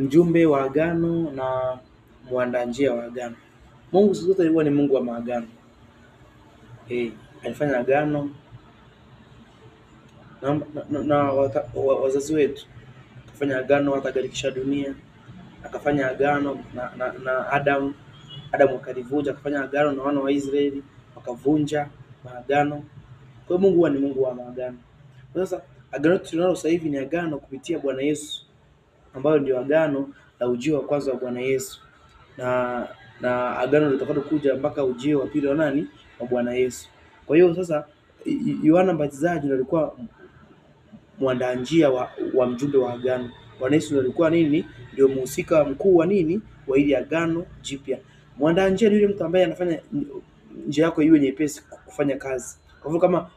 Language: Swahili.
mjumbe wa agano na mwandaa njia wa agano. Mungu siku zote alikuwa ni Mungu wa maagano. Alifanya agano na wazazi wetu, akafanya agano akagharikisha dunia, akafanya agano na Adamu akalivunja, akafanya agano na wana wa Israeli wakavunja maagano. Kwa hiyo Mungu huwa ni Mungu wa maagano. Sasa agano tunalo sasa hivi ni agano kupitia Bwana Yesu, ambayo ndio agano la ujio wa kwanza wa Bwana Yesu na agano litakalokuja mpaka ujio wa pili wa nani? Wa Bwana Yesu. Kwa hiyo sasa Yohana Mbatizaji ndiye alikuwa mwandaa njia wa mjumbe wa agano. Bwana Yesu alikuwa nini? Ndio mhusika mkuu wa nini? Wa ile agano jipya. Mwandaa njia ni yule mtu ambaye anafanya njia yako iwe nyepesi kufanya kazi. Kwa hivyo kama